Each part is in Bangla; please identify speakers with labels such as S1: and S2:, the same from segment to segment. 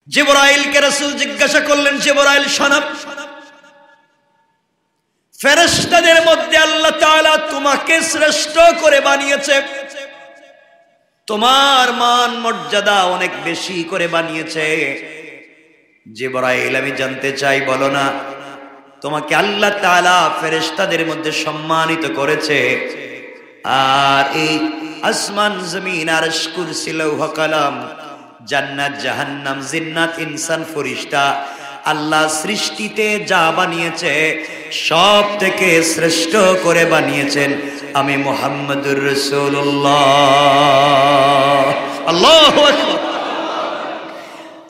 S1: জিবরাইলকে রাসূল জিজ্ঞাসা করলেন, জিবরাইল শোনো, ফেরেশতাদের মধ্যে আল্লাহ তাআলা তোমাকে শ্রেষ্ঠ করে বানিয়েছে, তোমার মান মর্যাদা অনেক বেশি করে বানিয়েছে। জিবরাইল আমি জানতে চাই, বলো না তোমাকে আল্লাহ তাআলা ফেরেশতাদের মধ্যে সম্মানিত করেছে, আর এই আসমান জমিন আরশ কুরসি লৌহ কলম জান্নাত জাহান্নাম জিন্নাত ইনসান ফেরেশতা আল্লাহ সৃষ্টিতে যা বানিয়েছে সব থেকে শ্রেষ্ঠ করে বানিয়েছেন আমি মুহাম্মদুর রাসূলুল্লাহ। আল্লাহু আকবার।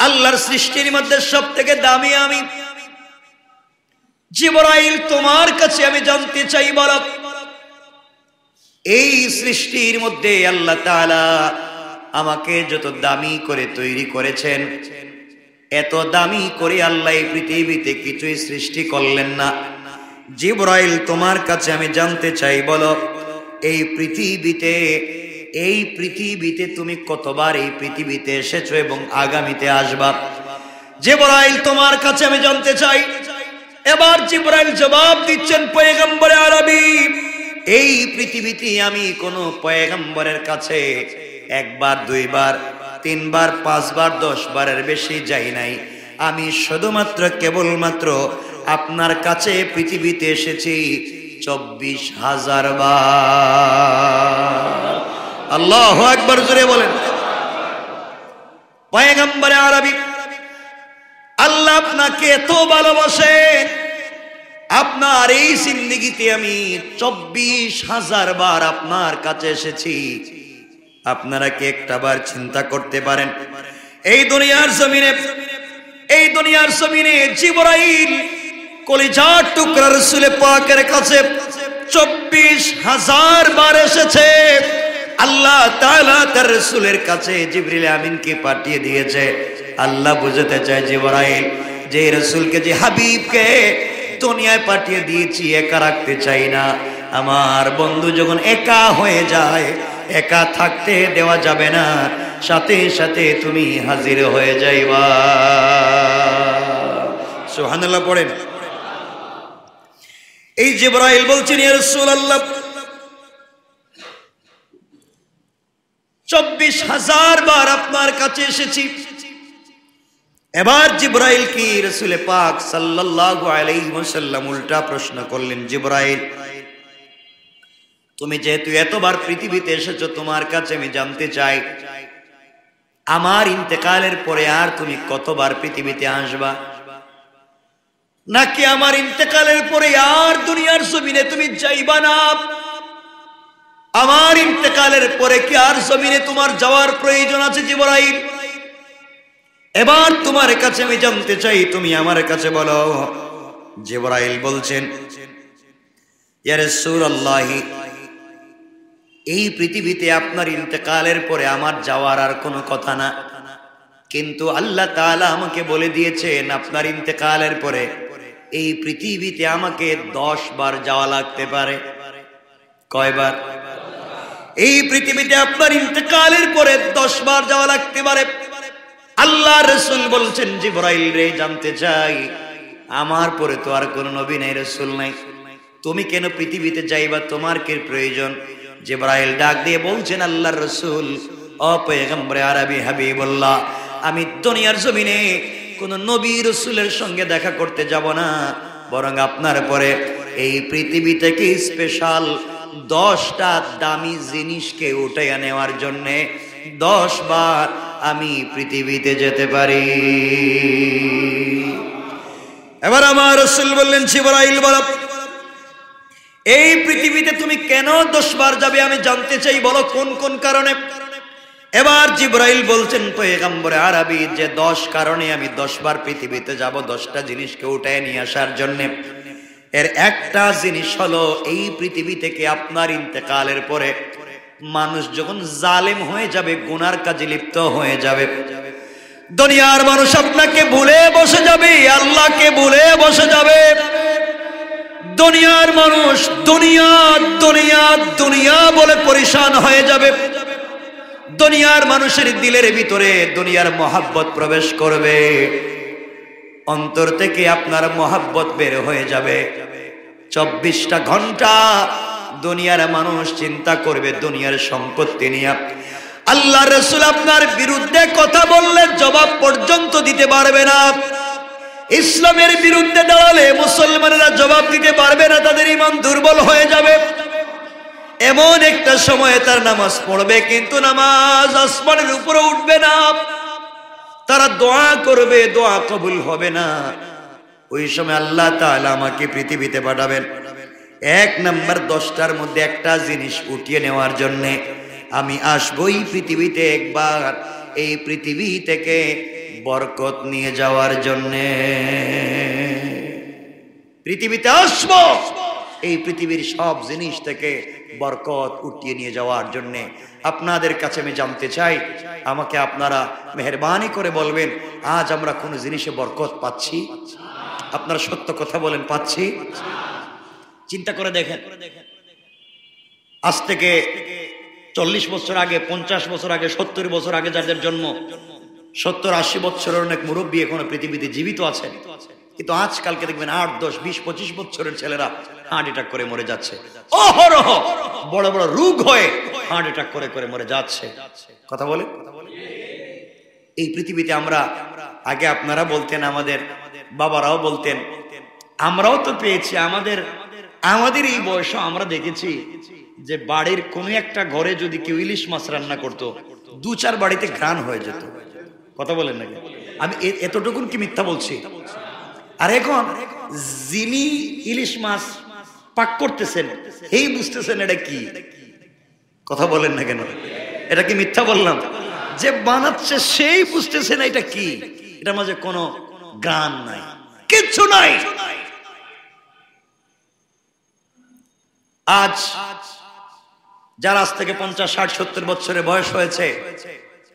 S1: আল্লাহর সৃষ্টির মধ্যে সব থেকে দামি আমি। জিবরাইল তোমার কাছে আমি জানতে চাই, বলো এই সৃষ্টির মধ্যে আল্লাহ তাআলা আমাকে যত দামি করে তৈরি করেছেন, এত দামি করে আল্লাহ এই পৃথিবীতে কিছুই সৃষ্টি করলেন না। জিবরাইল তোমার কাছে আমি জানতে চাই, বলো এই পৃথিবীতে তুমি কতবার এই পৃথিবীতে এসেছো এবং আগামীতে আসবা? জিবরাইল তোমার কাছে আমি জানতে চাই। এবার জিবরাইল জবাব দিচ্ছেন, পয়গম্বরে আরবি, এই পৃথিবীতে আমি কোন পয়গম্বরের কাছে একবার, দুইবার, তিনবার, পাঁচবার, 10 বারের বেশি যাই নাই। আমি শুধুমাত্র কেবলমাত্র আপনার কাছে পৃথিবীতে এসেছি 24,000 বার। আল্লাহু আকবার, জোরে বলেন। পয়গম্বরে আরবি, আল্লাহ আপনাকে এত ভালোবাসেন, আপনার এই জিন্দেগিতে আমি 24,000 বার আপনার কাছে এসেছি। আপনারা কি একটা বার চিন্তা করতে পারেন এই দুনিয়ার জমিনে জিবরাইল কলিজার টুকরা রাসূল পাকের কাছে 24,000 বার এসেছে। আল্লাহ তাআলা তার রাসূলের কাছে জিবরিল আমিনকে পাঠিয়ে দিয়েছে। আল্লাহ বুঝাতে চায়, জিবরাইল যে রাসূলকে, যে হাবিবকে দুনিয়ায় পাঠিয়ে দিয়েছি, একা রাখতে চাই না। আমার বন্ধু যখন একা হয়ে যায়, একা থাকতে দেওয়া যাবে না, সাথে সাথে তুমি হাজির হয়ে যাইবা। সুবহানাল্লাহ পড়েন। এই জিবরাইল বলছেন, ইয়া রাসূলুল্লাহ 24,000 বার আপনার কাছে এসেছি। এবার জিবরাইল কি রাসূল পাক সাল্লাল্লাহু আলাইহি ওয়াসাল্লাম উল্টা প্রশ্ন করলেন, জিবরাইল তুমি যেহেতু এতবার পৃথিবীতে এসেছো, তোমার কাছে আমি জানতে চাই আমার ইন্তেকালের পরে আর তুমি কতবার পৃথিবীতে আসবা? নাকি আমার ইন্তেকালের পরে আর দুনিয়ার জমিনে তুমি যাইবা না? আমার ইন্তেকালের পরে কি আর জমিনে তোমার যাওয়ার প্রয়োজন আছে জিবরাইল? এবার তোমার কাছে আমি জানতে চাই, তুমি আমার কাছে বলো। জিবরাইল বলছেন, ইয়া রাসূলুল্লাহ, এই পৃথিবীতে আপনার ইন্তেকালের পরে আমার যাওয়ার আর কোনো কথা না, কিন্তু আল্লাহ তাআলা আমাকে বলে দিয়েছেন আপনার ইন্তেকালের পরে এই পৃথিবীতে আমাকে 10 বার যাওয়া লাগতে পারে। কয়বার? এই পৃথিবীতে আপনার ইন্তেকালের পরে 10 বার যাওয়া লাগতে পারে। আল্লাহ রাসূল বলছেন, জিবরাইল রে, জানতে চাই আমার পরে তো আর কোনো নবী নাই, রাসূল নাই, তুমি কেন পৃথিবীতে যাইবা? তোমার কি প্রয়োজন? জিবরাইল ডাক দিয়ে বলছেন, আল্লাহর রাসূল, ও পয়গম্বরে আরবি হাবিবুল্লাহ, আমি দুনিয়ার জমিনে কোন নবী রাসূলের সঙ্গে দেখা করতে যাব না, বরং আপনার পরে এই পৃথিবী থেকে স্পেশাল 10টা দামি জিনিসকে উঠাইয়া নেওয়ার জন্য 10 বার আমি পৃথিবীতে যেতে পারি। এবার আমার রাসূল বললেন, জিবরাইল বলো এই পৃথিবীতে তুমি কেন 10 বার যাবে আমি জানতে চাই, বলো কোন কোন কারণে? এবার জিবরাইল বলছেন, পয়গম্বরে আরবি, যে 10 কারণে আমি 10 বার পৃথিবীতে যাব 10টা জিনিসকে উঠায় নিয়ে আসার জন্য। এর একটা জিনিস হলো, এই পৃথিবী থেকে আপনার ইন্তেকালের পরে মানুষ যখন জালেম হয়ে যাবে, গুনার কাজে লিপ্ত হয়ে যাবে, দুনিয়ার মানুষ আপনাকে ভুলে বসে যাবে, আল্লাহকে ভুলে বসে যাবে। দুনিয়ার মানুষ দুনিয়া দুনিয়া দুনিয়া বলে পরেশান হয়ে যাবে। দুনিয়ার মানুষের দিলের ভিতরে দুনিয়ার মহাব্বত প্রবেশ করবে, অন্তর থেকে আপনার মহাব্বত বের হয়ে যাবে। 24টা ঘন্টা দুনিয়ার মানুষ চিন্তা করবে দুনিয়ার সম্পত্তি নিয়ে। আল্লাহ রাসূল আপনার বিরুদ্ধে কথা বললে জবাব পর্যন্ত দিতে পারবে না। ইসলামের বিরুদ্ধে দাঁড়ালে মুসলমানেরা জবাব দিতে পারবে না, তাদের ঈমান দুর্বল হয়ে যাবে। এমন একটা সময়ে তার নামাজ পড়বে, কিন্তু নামাজ আসমানের উপরে উঠবে না। তারা দোয়া করবে, দোয়া কবুল হবে না। ওই সময় আল্লাহ তাআলা আমাকে পৃথিবীতে পাঠাবেন 1 নাম্বার 10টার মধ্যে একটা জিনিস উঠিয়ে নেওয়ার জন্য। আমি আসবই পৃথিবীতে একবার, এই পৃথিবী থেকে বরকত নিয়ে যাওয়ার জন্য। পৃথিবীতে আসবো এই পৃথিবীর সব জিনিস থেকে বরকত উঠিয়ে নিয়ে যাওয়ার জন্য। আপনাদের কাছে আমি জানতে চাই, আমাকে আপনারা মেহেরবানি করে বলবেন, আজ আমরা কোন জিনিসে বরকত পাচ্ছি? আপনারা সত্য কথা বলেন, পাচ্ছি? চিন্তা করে দেখেন, আজ থেকে 40 বছর আগে, 50 বছর আগে, 70 বছর আগে যাদের জন্ম, 70-80 বছরের অনেক মুরব্বী এখনো পৃথিবীতে জীবিত আছেন, কিন্তু আজকালকে দেখবেন 8, 10, 20, 25 বছরের ছেলেরা হার্ট অ্যাটাক করে মরে যাচ্ছে। অহরহ বড় বড় রোগ হয়ে হার্ট অ্যাটাক করে করে মরে যাচ্ছে। কথা বলে এই পৃথিবীতে আমরা, আগে আপনারা বলতেন, আমাদের বাবারাও বলতেন, আমরাও তো পেয়েছি। আমাদের এই বয়সে আমরা দেখেছি যে বাড়ির কোনো একটা ঘরে যদি কেউ ইলিশ মাছ রান্না করতো, 2-4 বাড়িতে ঘ্রাণ হয়ে যেত। কথা বলেন নাকি? আমি এতটুকুন কি মিথ্যা বলছি? আর এখন যিনি ইলিশ মাছ পাক করতেছেন এই বুঝতেছেন এটা কি। কথা বলেন না কেন? এটা কি মিথ্যা বললাম? যে বানাচ্ছে সেই বুঝতেছেন এটা কি। এটার মাঝে কোনো গান নাই, কিচ্ছু নাই। আজ যারা আজ থেকে 50, 60, 70 বছরের বয়স হয়েছে,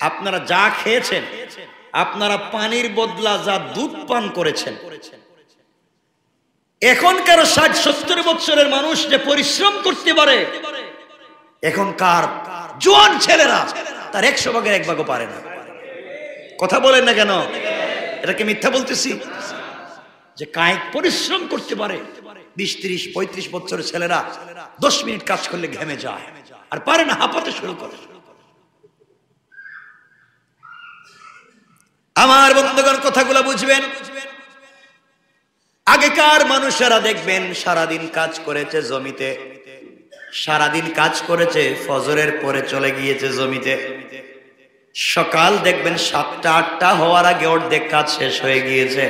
S1: আপনারা যা খেয়েছেন, আপনারা পানির বদলা যা দুধ পান করেছেন, এখনকার 60-70 বছরের মানুষ যে পরিশ্রম করতে পারে, এখনকার জোয়ান ছেলেরা তার 100 ভাগের 1 ভাগও পারে না। কথা বলেন না কেন? এটা কি মিথ্যা বলতেছি? যে কায়িক পরিশ্রম করতে পারে 20, 30, 35 বছরের ছেলেরা 10 মিনিট কাজ করলে ঘেমে যায়, আর পারে না, হাঁপাতে শুরু করে। আমার বন্ধুগণ, কথাগুলো বুঝবেন। আগেকার মানুষেরা দেখবেন সারাদিন কাজ করেছে জমিতে, সারাদিন কাজ করেছে, ফজরের পরে চলে গিয়েছে জমিতে। সকাল দেখবেন 7টা 8টা হওয়ার আগে অর্ধেক কাজ শেষ হয়ে গিয়েছে।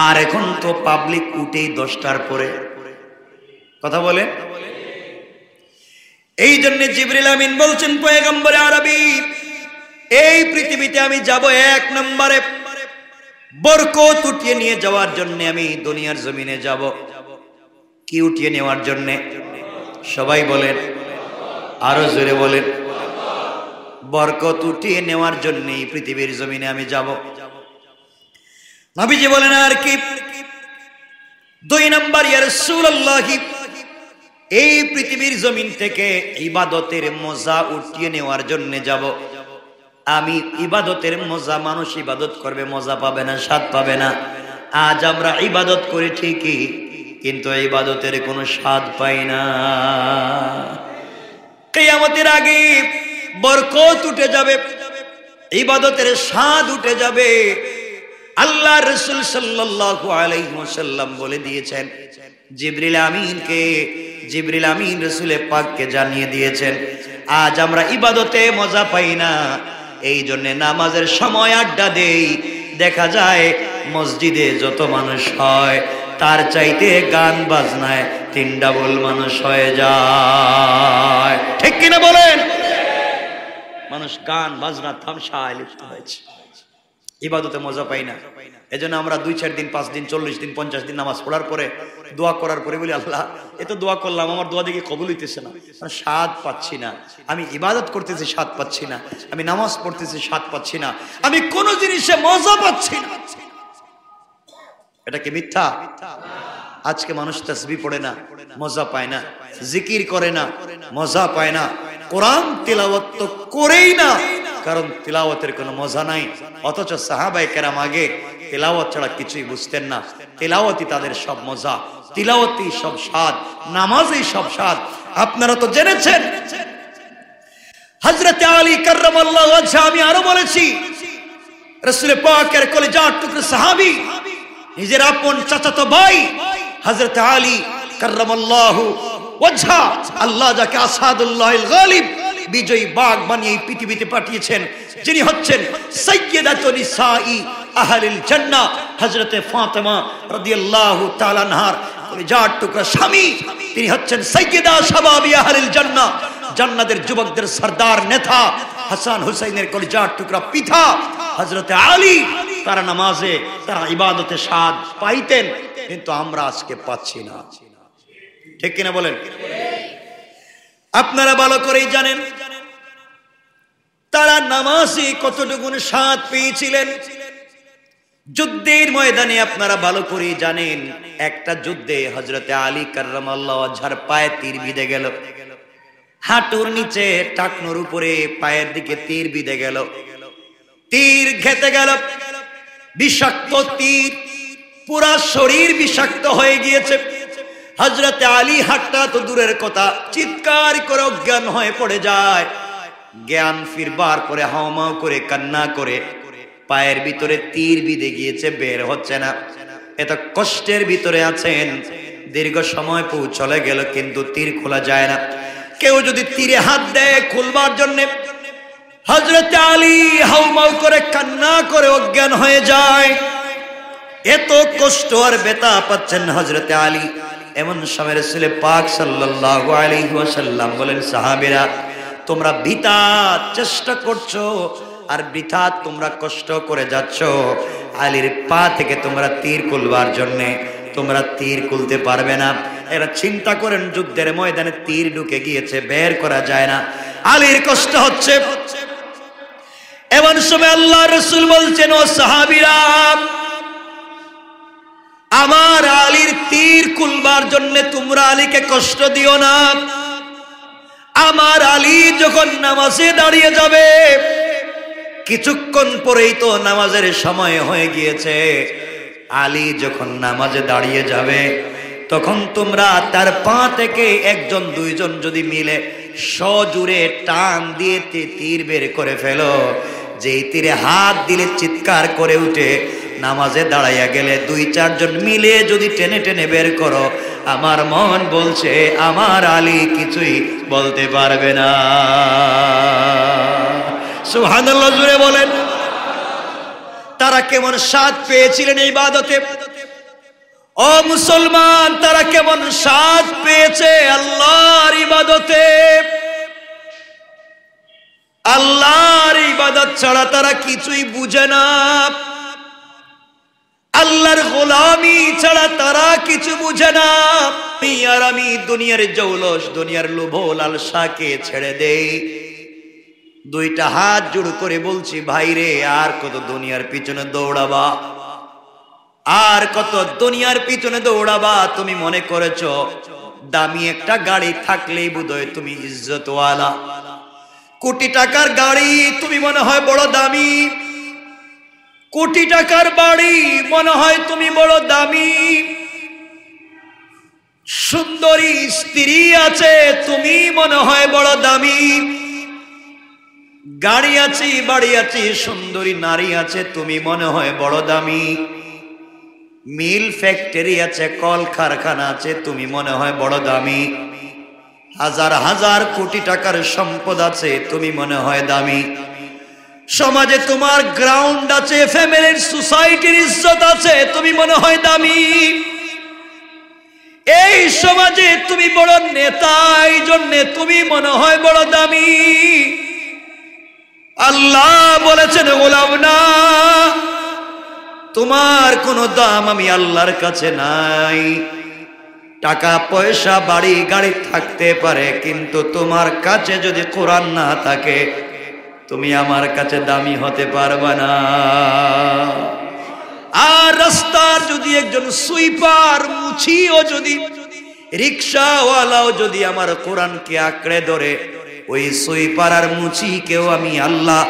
S1: আর এখন তো পাবলিক উঠেই 10টার পরে। কথা বলে এই জন্য জিবরিল আমিন বলছেন, পয়গম্বরে আরবি, এই পৃথিবীতে আমি যাব 1 নম্বরে বরকত উঠিয়ে নিয়ে যাওয়ার জন্য। আমি দুনিয়ার জমিনে যাব কি উঠিয়ে নেওয়ার জন্য? সবাই বলেন, আরো জোরে বলেন, বরকত উঠিয়ে নেওয়ার জন্য এই পৃথিবীর জমিনে আমি যাব। নবীজি বলেন, আর কি? 2 নম্বর, ইয়া রাসূলুল্লাহ, এই পৃথিবীর জমিন থেকে ইবাদতের মজা উঠিয়ে নেওয়ার জন্য যাব। আমি ইবাদতের মজা, মানুষ ইবাদত করবে, মজা পাবে না, স্বাদ পাবে না। আজ আমরা ইবাদত করি ঠিকই, কিন্তু ইবাদতের কোনো স্বাদ পাই না। কিয়ামতের আগে বরকত উঠে যাবে, ইবাদতের স্বাদ উঠে যাবে। আল্লাহ রাসূল সাল্লাল্লাহু আলাইহি ওয়াসাল্লাম বলে দিয়েছেন, জিবরিল আমিনকে, জিবরিল আমিন রাসূলে পাককে জানিয়ে দিয়েছেন, আজ আমরা ইবাদতে মজা পাই না, এই জন্য নামাজের সময় আড্ডা দেই। দেখা যায় মসজিদে যত মানুষ হয় তার চাইতে গান বাজনায় 3 ডাবল মানুষ হয়ে যায়। ঠিক কিনা বলেন? মানুষ গান বাজনা তামশায় লিপ্ত হয়েছে, ইবাদতে মজা পাই না। এজন্য আমরা 2-4 দিন, 5 দিন, 40 দিন, 50 দিন নামাজ পড়ার পরে, দোয়া করার পরে বলি, আল্লাহ এত দোয়া করলাম, আমার দোয়া দেখে কবুল হইতেছে না, স্বাদ পাচ্ছি না। আমি ইবাদত করতেছি, স্বাদ পাচ্ছি না। আমি নামাজ পড়তেছি, স্বাদ পাচ্ছি না। আমি কোন জিনিসে মজা পাচ্ছি না। এটা কি মিথ্যা? আজকে মানুষ তাসবিহ পড়ে না, মজা পায় না, জিকির করে না, মজা পায় না, কোরআন তিলাওয়াত তো করেই না, কারণ তিলাওয়াতের কোনো মজা নাই। অথচ সাহাবায়ে কেরাম আগে তিলাওয়াত ছাড়া কিছুই বুঝতেন না। তিলাওয়াতই তাদের সব মজা, তিলাওয়াতই সব স্বাদ, নামাজই সব স্বাদ। আপনারা তো জেনেছেন হযরত আলী কাররামাল্লাহু ওয়াজহা, আমি আরো বলেছি, রাসূল পাকের কলিজার টুকরা সাহাবী, নিজের আপন চাচাতো ভাই হযরত আলী কাররামাল্লাহু ওয়াজহা, আল্লাহ যাকে আসাদুল্লাহিল গালিব, বিজয়ী বাঘ বানিয়ে পৃথিবীতে পাঠিয়েছেন, যিনি হচ্ছেন সাইয়্যিদাতুন নিসাই আহলিল জান্নাহ, হযরতে ফাতেমা রাদিয়াল্লাহু তাআলা আনহার কলিজার টুকরা স্বামী, তিনি হচ্ছেন সাইয়্যিদা শাবাবি আহলিল জান্নাহ, জান্নাতের যুবকদের সরদার নেতা, হাসান হুসাইনের কলিজার টুকরা পিতা হযরতে আলী। তারা নামাজে, তারা ইবাদতে স্বাদ পাইতেন, কিন্তু আমরা আজকে পাচ্ছি না। ঠিক কিনা বলেন? আপনারা ভালো করেই জানেন তারা নামাজে কতটুকু স্বাদ পেয়েছিলেন। যুদ্ধের ময়দানে আপনারা ভালো করেই জানেন, একটা যুদ্ধে হযরতে আলী কাররামাল্লাহু ওয়াজহার পায়ে তীর বিঁধে গেল, হাঁটুর নিচে টাকনোর উপরে পায়ের দিকে তীর বিঁধে গেল, তীর ঘেঁটে গেল, বিষাক্ত তীর, পুরা শরীর বিষাক্ত হয়ে গিয়েছে। হযরতে আলী হাঁটটা তো দূরের কথা, চিৎকার করে অজ্ঞান হয়ে পড়ে যায়। জ্ঞান ফিরবার পরে হাওমাও করে কান্না করে, পায়ের ভিতরে তীর বিঁধে গিয়েছে, বের হচ্ছে না। এত কষ্টের ভিতরে আছেন, দীর্ঘ সময় চলে গেল কিন্তু তীর খোলা যায় না। কেউ যদি তীরে হাত দেয় খুলবার জন্য, হযরতে আলী হাউমাউ করে কান্না করে অজ্ঞান হয়ে যায়। এত কষ্ট আর ব্যথা পাচ্ছেন হযরতে আলী। এমন সময় রাসূল পাক সাল্লাল্লাহু আলাইহি ওয়াসাল্লাম বলেন, সাহাবীরা তোমরা বৃথা চেষ্টা করছো আর বৃথা তোমরা কষ্ট করে যাচ্ছ, আলীর পা থেকে তোমরা তীর খুলবার জন্য, তোমরা তীর খুলতে পারবে না। এরা চিন্তা করেন যুদ্ধের ময়দানে তীর ঢুকে গিয়েছে, বের করা যায় না, আলীর কষ্ট হচ্ছে। এমন সময় আল্লাহ রাসূল বলছেন, ও সাহাবীরা, আমার আলীর তীর খুলবার জন্য তোমরা আলীকে কষ্ট দিও না। আমার আলী যখন নামাজে দাঁড়িয়ে যাবে, কিছুক্ষণ পরেই তো নামাজের সময় হয়ে গিয়েছে, আলী যখন নামাজে দাঁড়িয়ে যাবে তখন তোমরা তার পা থেকে একজন দুইজন যদি মিলে সজোরে টান দিয়ে তীর বের করে ফেলো, যেই তীরে হাত দিলে চিৎকার করে উঠে নামাজে দাঁড়াইয়া গেলে দুই চারজন মিলে যদি টেনে টেনে বের করো, আমার মন বলছে আমার আলী কিছুই বলতে পারবে না। সুবহানাল্লাহ, জোরে বলেন। তারা কেমন স্বাদ পেয়েছিলেন এই ইবাদতে? ও মুসলমান, তারা কেমন স্বাদ পেয়েছে আল্লাহর ইবাদতে? আল্লাহর ইবাদত ছাড়া তারা কিছুই বুঝে না, আল্লাহর গোলামি ছাড়া তারা কিছু বুঝে না। তুমি আর আমি দুনিয়ার জৌলস, দুনিয়ার লোভ লালসাকে ছেড়ে দেই। দুইটা হাত জোড় করে বলছি, ভাইরে আর কত দুনিয়ার পিছনে দৌড়াবা, আর কত দুনিয়ার পিছনে দৌড়াবা? তুমি মনে করেছো দামি একটা গাড়ি থাকলেই বোধহয় তুমি ইজ্জতওয়ালা, কোটি টাকার গাড়ি তুমি মনে হয় বড় দামি, কোটি টাকার বাড়ি মনে হয় তুমি বড় দামি, সুন্দরী স্ত্রী আছে তুমি মনে হয় বড় দামি, গাড়ি আছে, বাড়ি আছে, সুন্দরী নারী আছে তুমি মনে হয় বড় দামি, মিল ফ্যাক্টরি আছে, কল কারখানা আছে তুমি মনে হয় বড় দামি, হাজার হাজার কোটি টাকার সম্পদ আছে তুমি মনে হয় দামি, সমাজে তোমার গ্রাউন্ড আছে, ফ্যামিলির সোসাইটির ইজ্জত আছে তুমি মনে হয় দামি, এই সমাজে তুমি বড় নেতা, এই জন্য তুমি মনে হয় বড় দামি। আল্লাহ বলেছেন, গোলাম না, তোমার কোনো দাম আমি আল্লাহর কাছে নাই। টাকা পয়সা বাড়ি গাড়ি থাকতে পারে, কিন্তু তোমার কাছে যদি কোরআন না থাকে তুমি আমার কাছে দামি হতে পারবে না। আর রাস্তার যদি একজন সুইপার মুছিও যদি রিকশাওয়ালাও যদি আমার কোরআনকে আঁকড়ে ধরে, ওই সুইপার আর মুছিকেও আমি আল্লাহ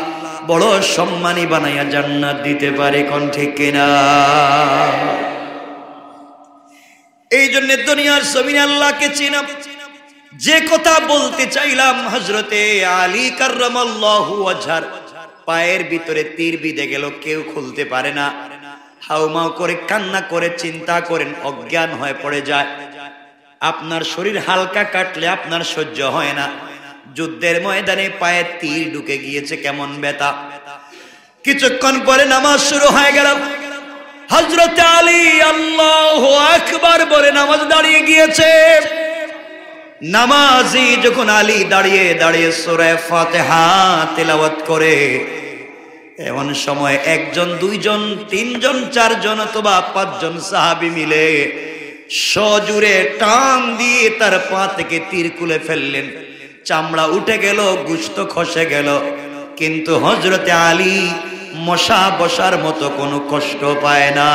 S1: বড় সম্মানী বানাইয়া জান্নাত দিতে পারে। কোন ঠিক কিনা? এই জন্য দুনিয়ার জমিনে আল্লাহকে চিনা। যে কথা বলতে চাইলাম, হযরতে আলী কাররামাল্লাহু ওয়াজহার পায়ের ভিতরে তীর বিঁধে গেল, কেউ খুলতে পারে না। হাউমাউ করে কান্না করে চিন্তা করেন, অজ্ঞান হয়ে পড়ে যায়। আপনার শরীর হালকা কাটলে আপনার সহ্য হয় না, যুদ্ধের ময়দানে পায়ে তীর ঢুকে গিয়েছে, কেমন ব্যথা। কিছুক্ষণ পরে নামাজ শুরু হয়ে গেল। হযরত আলী আল্লাহু আকবার বলে নামাজ দাঁড়িয়ে গিয়েছে। নামাজি যখন আলী দাঁড়িয়ে দাঁড়িয়ে সূরা ফাতিহা তেলাওয়াত করে, এমন সময় একজন, দুইজন, তিনজন, চারজন অথবা পাঁচজন সাহাবী মিলে সজোরে টান দিয়ে তার পা থেকে তীর খুলে ফেললেন। চামড়া উঠে গেল, গোশত খসে গেল, কিন্তু হযরতে আলী মশা বসার মতো কোনো কষ্ট পায় না।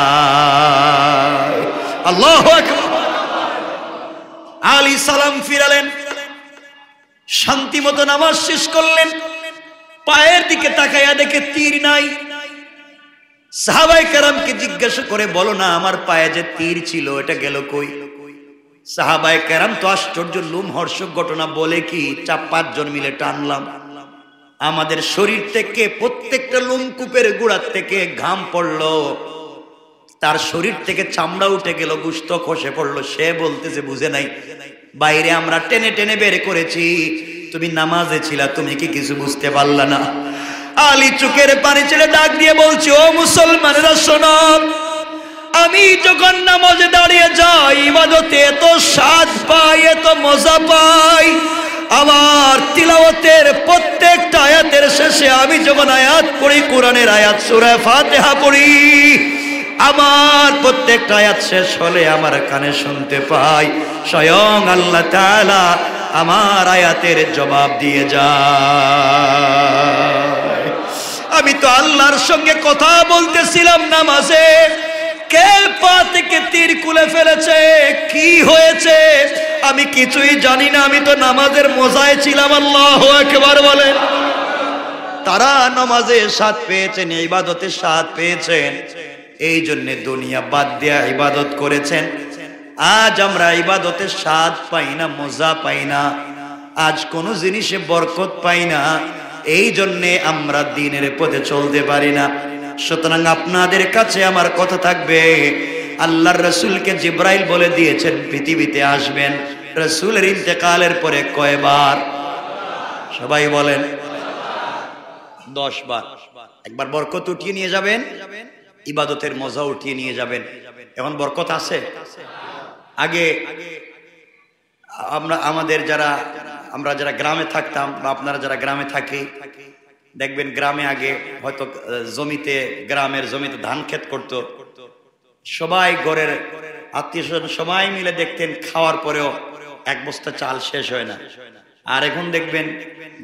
S1: আল্লাহু আকবার। আলী সালাম ফিরালেন, শান্তি মতো নামাজ শেষ করলেন। পায়ের দিকে তাকাইয়া দেখে তীর নাই। সাহাবায়ে কেরামকে জিজ্ঞাসা করে, বলো না আমার পায়ে যে তীর ছিল এটা গেল কই? সাহাবায়ে কেরাম তো আশ্চর্য, লোমহর্ষক ঘটনা। বলে কি, 4-5 জন মিলে টানলাম, আমাদের শরীর থেকে প্রত্যেকটা লোমকূপের গোড়ার থেকে ঘাম পড়লো, তার শরীর থেকে চামড়া উঠে গেল, গোশত খসে পড়লো। সে বলতেছে বুঝে নাই, বাইরে আমরা টেনে টেনে বের করেছি, তুমি নামাজে ছিলা, তুমি কি কিছু বুঝতে পারলা না? আলী চোখের পানি ছেড়ে ডাক দিয়ে বলছে, ও মুসলমানেরা শোনো, আমি যখন নামাজে দাঁড়িয়ে যাই, ইবাদতে এত স্বাদ পাই, এত মজা পাই। আমার তিলাওয়াতের প্রত্যেকটা আয়াতের শেষে আমি যখন আয়াত পড়ি, কোরআনের আয়াত সূরা ফাতিহা পড়ি, আমার প্রত্যেকটা আয়াত শেষ হলে আমার কানে শুনতে পাই স্বয়ং আল্লাহ তাআলা আমার আয়াতের জবাব দিয়ে যায়। আমি তো আল্লাহর সঙ্গে কথা বলতেছিলাম নামাজে, কে পা থেকে তীর খুলে ফেলেছে, কি হয়েছে আমি কিছুই জানি না। আমি তো নামাজের মজায় ছিলাম। আল্লাহু আকবার বলেন। তারা নামাজে স্বাদ পেয়েছেন, ইবাদতে স্বাদ পেয়েছেন, এই জন্য দুনিয়া বাদ দিয়া ইবাদত করেছেন। আজ আমরা ইবাদতে স্বাদ পাই না, মজা পাই না, আজ কোনো জিনিসে বরকত পাই না, এই জন্যে আমরা দ্বীনের পথে চলতে পারি না। সুতরাং আপনাদের কাছে আমার কথা থাকবে, আল্লাহর রাসূলকে জিবরাইল বলে দিয়েছেন পৃথিবীতে আসবেন। রাসূলের ইন্তেকালের পরে কয়বার? সবাই বলেন 10 বার। একবার বরকত উঠিয়ে নিয়ে যাবেন, ইবাদতের মজা উঠিয়ে নিয়ে যাবেন। এখন বরকত আছে? আগে আমরা যারা গ্রামে থাকতাম, বা আপনারা যারা গ্রামে থাকি, দেখবেন গ্রামে আগে হয়তো গ্রামের জমিতে ধান ক্ষেত করত, সবাই ঘরের আত্মীয় স্বজন সবাই মিলে দেখতেন, খাওয়ার পরেও 1 বস্তা চাল শেষ হয় না। আর এখন দেখবেন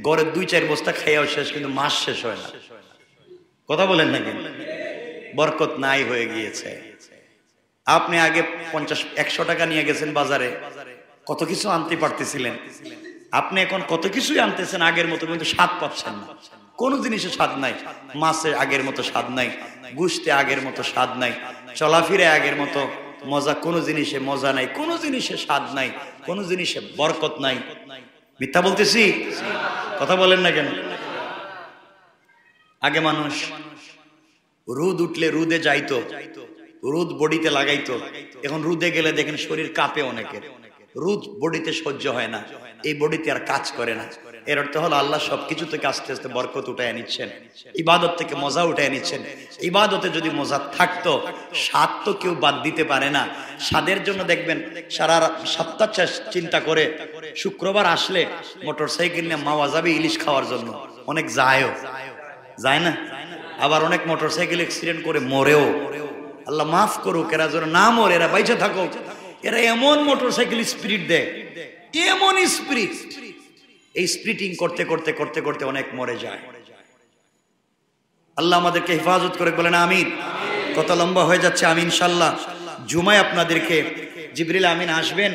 S1: ঘরের 2-4 বস্তা খাইয়াও শেষ, কিন্তু মাস শেষ হয় না। কথা বলেন না কেন? বরকত নাই হয়ে গিয়েছে। আপনি আগে 50-100 টাকা নিয়ে গেছেন বাজারে, কত কিছু আনতে পারতেছিলেন, আপনি এখন কত কিছুই আনতেছেন আগের মতো, কিন্তু স্বাদ পাচ্ছেন না। কোনো জিনিসে স্বাদ নাই, মাছে আগের মতো স্বাদ নাই, গুস্তে আগের মতো স্বাদ নাই, চলাফিরে আগের মতো মজা, কোনো জিনিসে মজা নাই, কোনো জিনিসে স্বাদ নাই, কোনো জিনিসে বরকত নাই। মিথ্যা বলতেছি? কথা বলেন না কেন? আগে মানুষ রোদ উঠলে রোদে যাইতো, রোদ বডিতে লাগাইতো। এখন রোদে গেলে দেখেন শরীর কাঁপে অনেকের, রোদ বডিতে সহ্য হয় না, এই বডিতে আর কাজ করে না। এর অর্থ হলো আল্লাহ সবকিছু থেকে আস্তে আস্তে বরকত উঠায় নিচ্ছেন, ইবাদত থেকে মজা উঠায় নিচ্ছেন। ইবাদতে যদি মজা থাকতো, স্বাদ তো কেউ বাদ দিতে পারে না। স্বাদের জন্য দেখবেন সারা সপ্তাহ চিন্তা করে, শুক্রবার আসলে মোটরসাইকেল নিয়ে মাওয়া যাবে ইলিশ খাওয়ার জন্য, অনেক যায় না, আবার অনেক মোটরসাইকেল অ্যাক্সিডেন্ট করে মরেও। আল্লাহ মাফ করুক, এরা যেন না মরে, এরা বাইচে থাকুক। এরা এমন মোটরসাইকেল স্পিরিট দেয়, এমন স্পিরিট, এই স্পিরিটিং করতে করতে করতে করতে অনেক মরে যায়। আল্লাহ আমাদেরকে হেফাজত করে, বলেন আমিন। কত লম্বা হয়ে যাচ্ছে, আমি ইনশাল্লাহ জুমায় আপনাদেরকে জিবরিল আমিন আসবেন,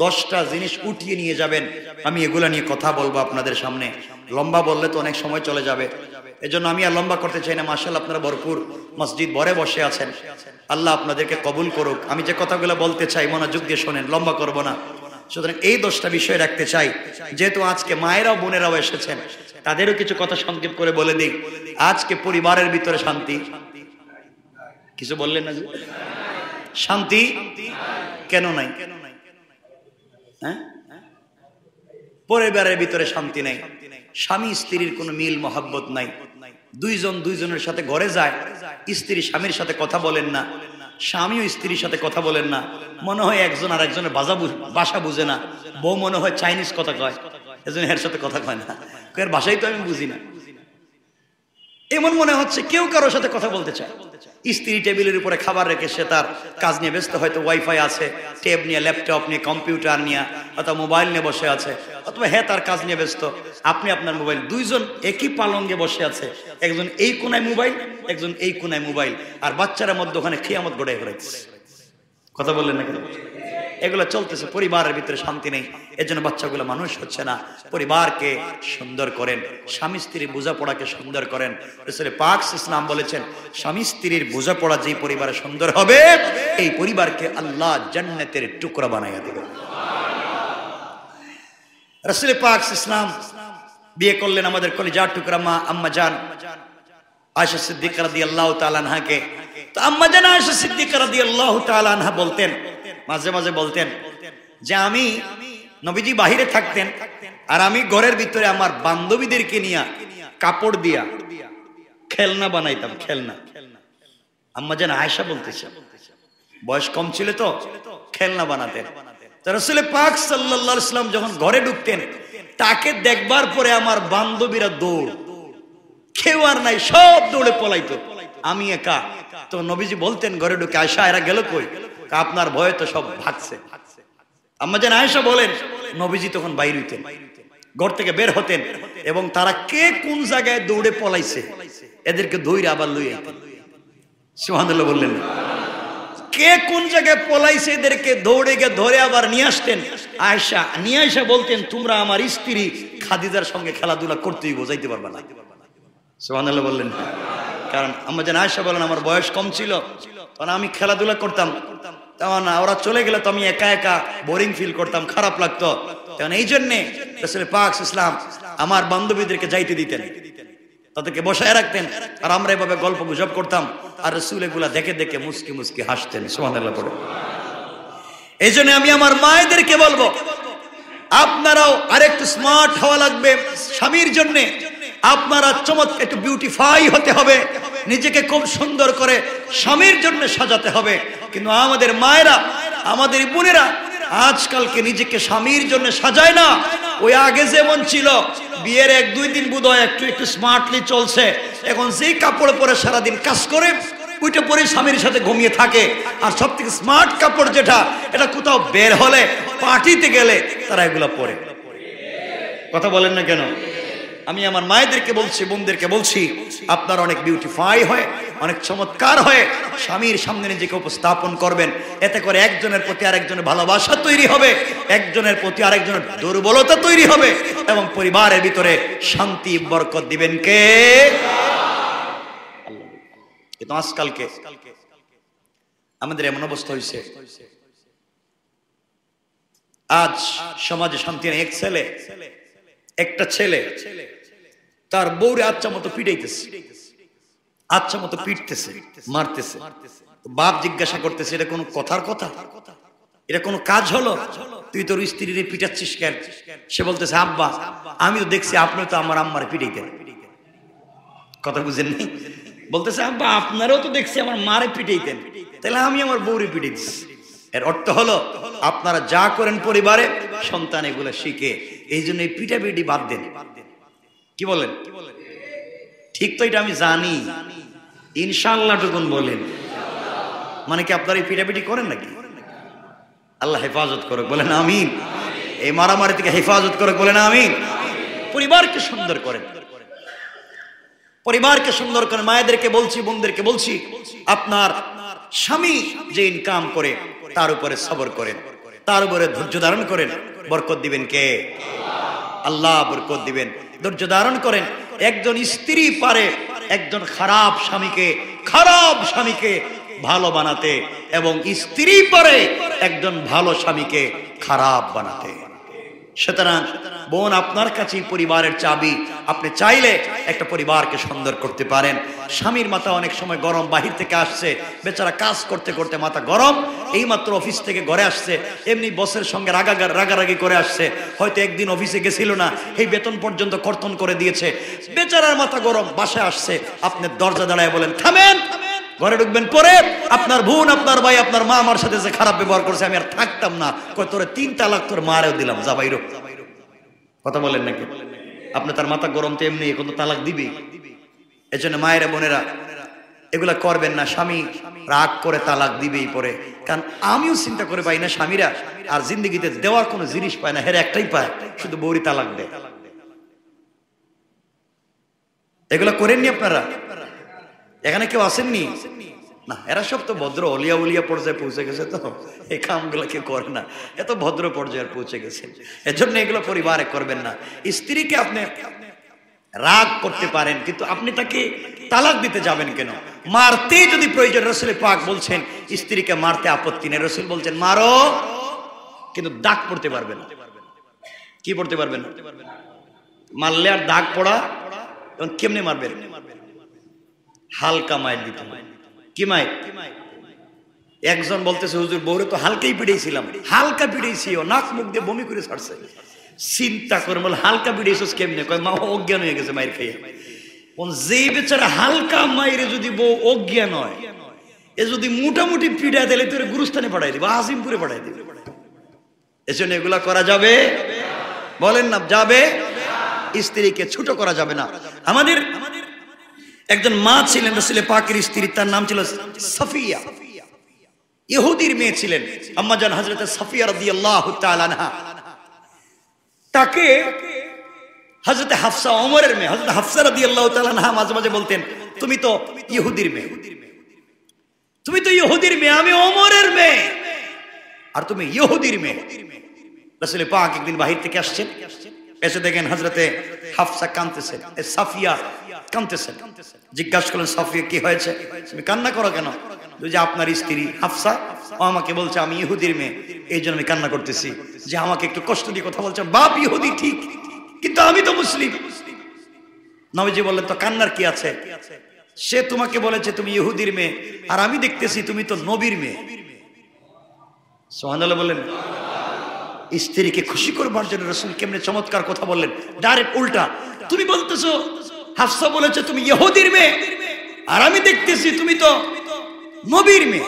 S1: 10টা জিনিস উঠিয়ে নিয়ে যাবেন। আমি এগুলা নিয়ে কথা বলবো আপনাদের সামনে। লম্বা বললে তো অনেক সময় চলে যাবে, এজন্য আমি আর লম্বা করতে চাই না। মাশাআল্লাহ আপনারা ভরপুর মসজিদ ভরে বসে আছেন, আল্লাহ আপনাদেরকে কবুল করুক। আমি যে কথাগুলো বলতে চাই মনোযোগ দিয়ে শোনেন, লম্বা করব না। সুতরাং এই 10টা বিষয় রাখতে চাই, যেহেতু আজকে মায়েরাও বোনেরাও এসেছেন, তাদেরও কিছু কথা সংক্ষেপ করে বলে দিই। আজকে পরিবারের ভিতরে শান্তি, কিছু বললেন না? শান্তি কেন নাই? হ্যাঁ, পরিবারের ভিতরে শান্তি নাই, স্বামী স্ত্রীর কোনো মিল মহাব্বত নাই, দুইজন দুইজনের সাথে ঘরে যায়, স্ত্রী স্বামীর সাথে কথা বলেন না, স্বামীও স্ত্রীর সাথে কথা বলেন না, মনে হয় একজন আর একজনের ভাষা বুঝে না, বউ মনে হয় চাইনিজ কথা কয়, এজন্য এর সাথে কথা কয় না, এর ভাষাই তো আমি বুঝি না, এমন মনে হচ্ছে কেউ কারোর সাথে কথা বলতে চায়। স্ত্রী টেবিলের উপরে খাবার রেখে সে তার কাজ নিয়ে ব্যস্ত, হয়তো ওয়াইফাই আছে, ট্যাব নিয়ে, ল্যাপটপ নিয়ে, কম্পিউটার নিয়ে, অথবা মোবাইল নিয়ে বসে আছে, অথবা হ্যাঁ তার কাজ নিয়ে ব্যস্ত, আপনি আপনার মোবাইল। দুইজন একই পালঙ্গে বসে আছে, একজন এই কোনায় মোবাইল, একজন এই কোনায় মোবাইল, আর বাচ্চারা মধ্যে ওখানে খিয়ামত গড়াই বেড়াচ্ছে। কথা বললেন না কেন? এগুলো চলতেছে, পরিবারের ভিতরে শান্তি নেই, এজন্য বাচ্চাগুলো মানুষ হচ্ছে না। পরিবারকে সুন্দর করেন, স্বামী স্ত্রীর বোঝাপড়াকে সুন্দর করেন। রাসূল পাক ইসলাম বলেছেন, স্বামী স্ত্রীর বোঝাপড়া যেই পরিবারে সুন্দর হবে, এই পরিবারকে আল্লাহ জান্নাতের টুকরা বানাইয়া দিবেন। রাসূল পাক ইসলাম বিয়ে করলেন আমাদের কলিজার টুকরা মা আম্মা জান আয়েশা সিদ্দিকা রাদিয়াল্লাহু তাআলা আনহাকে। তো আম্মা জান আয়েশা সিদ্দিকা রাদিয়াল্লাহু তাআলা আনহা বলতেন, মাঝে মাঝে বলতেন যে আমি, নবীজি বাহিরে থাকতেন আর আমি ঘরের ভিতরে আমার বান্ধবীদেরকে নিয়ে কাপড় দিয়া খেলনা বানাইতাম, খেলনা। আম্মা জান আয়েশা বলতেছে, বয়স কম ছিল তো খেলনা বানাতেন। তো রাসূল পাক সাল্লাল্লাহু আলাইহি ওয়াসাল্লাম যখন ঘরে ঢুকতেন, তাকে দেখবার পরে আমার বান্ধবীরা দৌড়, কেউ আর নাই, সব দৌড়ে পলাইতো, আমি একা। তো নবীজি বলতেন ঘরে ঢুকে, আয়েশা এরা গেল কই? আপনার ভয়ে তো সব ভাগছে। আম্মা জান আয়েশা বলেন, নবীজি তখন বাইরে হইতেন, ঘর থেকে বের হতেন, এবং তারা কে কোন জায়গায় দৌড়ে পলাইছে এদেরকে ধইরা আবার লই আইতেন। সুবহানাল্লাহ বললেন, কে কোন জায়গায় পলাইছে এদেরকে দৌড়ে গিয়ে ধরে আবার নিয়ে আসতেন। আয়েশা নিয়ে আয়েশা বলতেন, তোমরা আমার স্ত্রী খাদিজার সঙ্গে খেলাধুলা করতেই বোঝাইতে পারবে না। সুবহানাল্লাহ বললেন, কারণ আম্মা জান আয়েশা বলেন, আমার বয়স কম ছিল, তখন আমি খেলাধুলা করতাম, তখন ওরা চলে গেলে তো আমি একা একা বোরিং ফিল করতাম, খারাপ লাগতো। তখন এই জন্যে রাসূল পাক ইসলাম আমার বান্ধবীদেরকে যাইতে দিতেন, তাদেরকে বসায় রাখতেন, আর আমরা এভাবে গল্প গুজব করতাম, আর রাসূল এগুলা দেখে দেখে মুস্কি মুস্কি হাসতেন। সুবহানাল্লাহ পড়ে। এই জন্য আমি আমার মায়েদেরকে বলবো, আপনারাও আরেকটু স্মার্ট হওয়া লাগবে স্বামীর জন্যে। আপনারা চমৎকার একটু বিউটিফাই হতে হবে, নিজেকে খুব সুন্দর করে স্বামীর জন্য সাজাতে হবে। কিন্তু আমাদের মায়েরা, আমাদের বোনেরা আজকালকে নিজেকে স্বামীর জন্য সাজায় না। ওই আগে যেমন ছিল, বিয়ের 1-2 দিন বোধহয় একটু একটু স্মার্টলি চলছে, এখন যেই কাপড় পরে সারাদিন কাজ করে ওইটা পরে স্বামীর সাথে ঘুমিয়ে থাকে। আর সব থেকে স্মার্ট কাপড় যেটা, এটা কোথাও বের হলে, পার্টিতে গেলে তারা এগুলা পরে। কথা বলেন না কেন? আমি আমার মায়েদেরকে বলছি, বোনদেরকে বলছি, আপনারা অনেক বিউটিফাই হয়, অনেক চমৎকার হয়ে স্বামীর সামনে নিজেকে উপস্থাপন করবেন। এতে করে একজনের প্রতি আরেকজনের ভালোবাসা তৈরি হবে, একজনের প্রতি আরেকজনের দুর্বলতা তৈরি হবে, এবং পরিবারের ভিতরে শান্তি বরকত দিবেন কে? কিন্তু আজকালকে আমাদের এমন অবস্থা হয়েছে, আজ সমাজে শান্তি নেই। একটা ছেলে তার বউরে আচ্ছা মতো পিটাইতেছে, আচ্ছা মতো পিটতেছে, মারতেছে। বাপ জিজ্ঞাসা করতেছে, এটা কোনো কথার কথা? এটা কোনো কাজ হলো? তুই তোর স্ত্রীরে পিটাচ্ছিস কেন? সে বলতেছে, আব্বা আমি তো দেখছি আপনি তো আমার আম্মারে পিটাইতেন। কথা বুঝেন নি? বলতেছে, আব্বা আপনারাও তো দেখছি আমার মারে পিটাইতেন, তাহলে আমি আমার বউরে পিটাইছি। এর অর্থ হলো, আপনারা যা করেন পরিবারে, সন্তান এগুলো শিখে। এই জন্য এই পিটাপিটি বাদ দেন। কি বলেন? ঠিক তো, এটা আমি জানি, ইনশাআল্লাহ টুকুন বলেন। মানে কি আপনারা এই পিটাপিটি করেন নাকি? আল্লাহ হেফাজত করুক, বলেন আমিন। এই মারামারি থেকে হেফাজত করুক, বলেন আমিন। পরিবারকে সুন্দর করেন, পরিবারকে সুন্দর করেন। মায়েদেরকে বলছি, বোনদেরকে বলছি, আপনার স্বামী যে ইনকাম করে তার উপরে সবর করেন, তার উপরে ধৈর্য ধারণ করেন, বরকত দিবেন কে? আল্লাহ বরকত দিবেন। ধৈর্য ধারণ করেন। একজন স্ত্রী পারে একজন খারাপ স্বামীকে ভালো বানাতে, এবং স্ত্রী পারে একজন ভালো স্বামীকে খারাপ বানাতে। সুতরাং বোন, আপনার কাছেই পরিবারের চাবি। আপনি চাইলে একটা পরিবারকে সুন্দর করতে পারেন। স্বামীর মাথা অনেক সময় গরম, বাহির থেকে আসছে, বেচারা কাজ করতে করতে মাথা গরম, এইমাত্র অফিস থেকে ঘরে আসছে, এমনি বসের সঙ্গে রাগারাগি করে আসছে, হয়তো একদিন অফিসে গেছিল না, এই বেতন পর্যন্ত কর্তন করে দিয়েছে, বেচারার মাথা গরম, বাসায় আসছে, আপনি দরজা দাঁড়ায় বলেন থামেন, ঘরে ঢুকবেন, পরে আপনার বোন, আপনার ভাই, আপনার মা আমার সাথে যে খারাপ ব্যবহার করছে আমি আর থাকতাম না, কয় তোরে 3 তালাক তোর মারেও দিলাম, যা বাইরো। কথা বলেন নাকি? আপনি তার মাথা গরম তো এমনি এখন তো তালাক দিবি। এই জন্য মায়েরা বোনেরা এগুলা করবেন না। স্বামী রাগ করে তালাক দিবেই পরে, কারণ আমিও চিন্তা করে পাই না স্বামীরা আর জিন্দগিতে দেওয়ার কোনো জিনিস পায় না, হের একটাই পায়, শুধু বউরি তালাক দেয়। এগুলা করেননি আপনারা? এখানে কেউ আসেননি না? এরা সব তো ভদ্র অলিয়া পর্যায়ে পৌঁছে গেছে, তো এই কামগুলো কেউ করে না, এত ভদ্র পর্যায়ে পৌঁছে গেছে। এজন্য এগুলো পরিবারে করবেন না। স্ত্রীকে আপনি রাগ করতে পারেন, কিন্তু আপনি তাকে তালাক দিতে যাবেন কেন? মারতেই যদি প্রয়োজন, রাসূল পাক বলছেন স্ত্রীকে মারতে আপত্তি নেই। রাসূল বলছেন মারো, কিন্তু দাগ পড়তে পারবে না। কি পড়তে পারবেন? মারলে আর দাগ পড়া, এবং কেমনে মারবেন? হালকা মায়ের দিতে। কি মায়ের? একজন বলতেছে হুজুর বউরে তো হালকাই পিড়েছিলাম। হালকা পিড়েছি, ও নাক মুখ দিয়ে বমি করে ছাড়ছে। চিন্তা করে বল হালকা পিড়েছিস কেমনে? কয় মা অজ্ঞান হয়ে গেছে মায়ের খেয়ে। যে বেচারা হালকা মায়ের যদি বউ অজ্ঞান হয়, এ যদি মোটামুটি পিড়া দিলে তোর গুরুস্থানে পাঠাই দিবে, আজিমপুরে পাঠাই দিবে। এজন্য এগুলা করা যাবে? বলেন না যাবে? স্ত্রীকে ছোট করা যাবে না। আমাদের একজন মা ছিলেন রাসূল পাকের স্ত্রী, তার নাম ছিল সাফিয়া, ইহুদির মেয়ে ছিলেন আম্মাজান হযরত সাফিয়া রাদিয়াল্লাহু তাআলা আনহা। তাকে হযরত হাফসা, ওমরের মেয়ে হযরত হাফসা রাদিয়াল্লাহু তাআলা আনহা মাঝে মাঝে বলতেন তুমি তো ইহুদির মেয়ে, তুমি তো ইহুদির মেয়ে, আমি ওমরের মেয়ে, আর তুমি ইহুদির মেয়ে। রাসূল পাক একদিন বাহির থেকে আসছেন, এসে দেখেন হযরতে হাফসা কাঁদতেছেন, সাফিয়া কাঁদতেছেন। জিজ্ঞাসা করলেন সাফিয়া কি হয়েছে, তুমি কান্না করো কেন? যে আপনার স্ত্রী হাফসা ও আমাকে বলছে আমি ইহুদির মেয়ে, এই জন্য আমি কান্না করতেছি, যে আমাকে একটু কষ্ট দিয়ে কথা বলছে। বাপ ইহুদি ঠিক, কিন্তু আমি তো মুসলিম। নবীজি বললেন তো কান্নার কি আছে, সে তোমাকে বলেছে তুমি ইহুদির মেয়ে, আর আমি দেখতেছি তুমি তো নবীর মেয়ে। সুবহানাল্লাহ বলেন। স্ত্রীকে খুশি করবার জন্য রাসূল কেমনে চমৎকার কথা বললেন, ডাইরেক্ট উল্টা। তুমি বলতেছো হাফসা বলেছে তুমি ইহুদির মেয়ে, আর আমি দেখতেছি তুমি তো নবীর মেয়ে।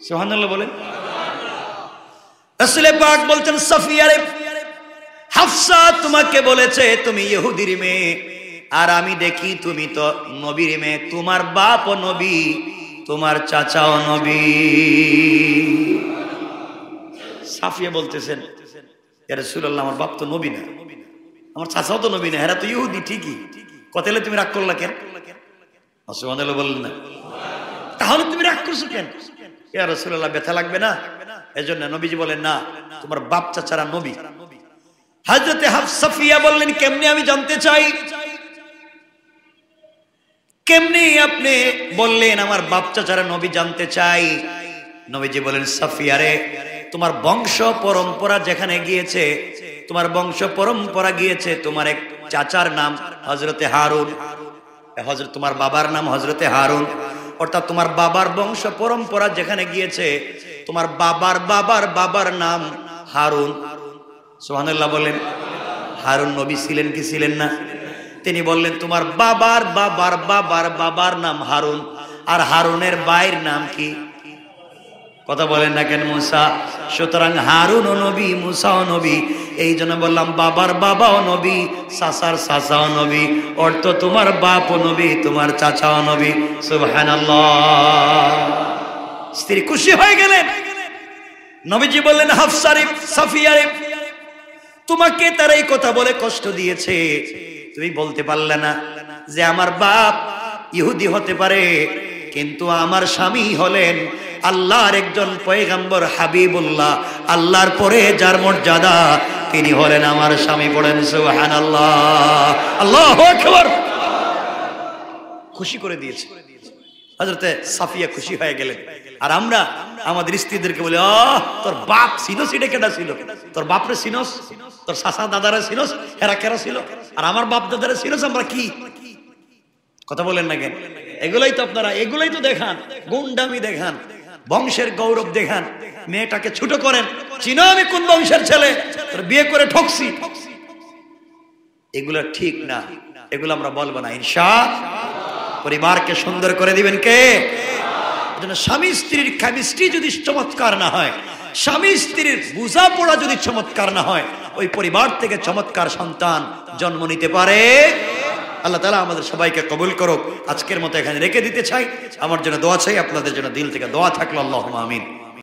S1: সুবহানাল্লাহ বলেন। রাসূল পাক বলছেন সাফিয়া রে, হাফসা তোমাকে বলেছে তুমি ইহুদির মেয়ে, আর আমি দেখি তুমি তো নবীর মেয়ে। তোমার বাপও নবী, তোমার চাচাও নবী। সাফিয়া বলতেছেন ইয়া রাসূলুল্লাহ আমার বাপ তো নবী না, আমার চাচাও তো নবী না, এরা তো ইহুদি ঠিকই, কতলে তুমি রাগ করলা কেন? সুবহানাল্লাহ বললেন না? তাহলে তুমি রাগ করছো কেন? ইয়া রাসূলুল্লাহ ব্যথা লাগবে না? এজন্য নবীজি বলেন না, তোমার বাপ চাচারা নবী। হযরতে সাফিয়া বললেন কেমনে আমি জানতে চাই, কেমনে আপনি বললেন আমার বাপ চাচারা নবী, জানতে চাই। নবীজি বলেন সাফিয়া রে, তোমার বংশ পরম্পরা যেখানে গিয়েছে, তোমার বংশ পরম্পরা গিয়েছে তোমার এক চাচার নাম হযরতে হারুন, হযরত তোমার বাবার নাম হযরতে হারুন, অর্থাৎ তোমার বাবার বংশ পরম্পরা যেখানে গিয়েছে তোমার বাবার বাবার বাবার নাম হারুন। সুবহানাল্লাহ বলেন। হারুন নবী ছিলেন কি ছিলেন না? তিনি বললেন তোমার বাবার বাবার বাবার বাবার নাম হারুন, আর হারুনের ভাইয়ের নাম কি? কথা বলেন না কেন? মুসা। সুতরাং হারুন ও নবী, মুসাও নবী। এই জন্য বললাম বাবার বাবাও নবী, চাচার চাচাও নবী, অর্থ তোমার বাপও নবী, তোমার চাচাও নবী। সুবহানাল্লাহ। স্ত্রী খুশি হয়ে গেলেন। নবীজি বললেন হাফসা রে, সাফিয়া রে, তোমাকে তারা এই কথা বলে কষ্ট দিয়েছে, তুমি বলতে পারলে না যে আমার বাপ ইহুদি হতে পারে কিন্তু আমার স্বামী হলেন আল্লাহর একজন পয়গম্বর হাবিবুল্লাহ, আল্লাহর পরে যার মর্যাদা তিনি হলেন আমার স্বামী। পড়েন সুবহানাল্লাহ, আল্লাহু আকবার। খুশি করে দিয়েছে হযরতে সাফিয়া, খুশি হয়ে গেলেন। আর আমরা আমাদের স্ত্রীদেরকে বলি, তোর বাপ সিনোস, এটা কেডা ছিল? তোর বাপরে সিনোস, তোর চাচা দাদারা সিনোস, এরা কেরা ছিল? আর আমার বাপ দাদারা সিনোস, আমরা কি কথা বলেন না কেন? এগুলাই তো আপনারা, এগুলাই তো দেখান, গুন্ডামি দেখান, বংশের গৌরব দেখান, মেয়েটাকে ছোট করেন। চিনো আমি কোন বংশের ছেলে, তোর বিয়ে করে ঠকছি। এগুলা ঠিক না, এগুলো আমরা বলবো না ইনশাআল্লাহ। পরিবারকে সুন্দর করে দিবেন কে? স্বামী স্ত্রীর কেমিস্ট্রি যদি চমৎকার না হয়, স্বামী স্ত্রীর বোঝাপড়া যদি চমৎকার না হয়, ওই পরিবার থেকে চমৎকার সন্তান জন্ম নিতে পারে? আল্লাহ তাআলা আমাদের সবাইকে কবুল করুক। আজকের মতো এখানে রেখে দিতে চাই। আমার জন্য দোয়া চাই, আপনাদের জন্য দিল থেকে দোয়া থাকলো। আল্লাহুম্মা আমিন।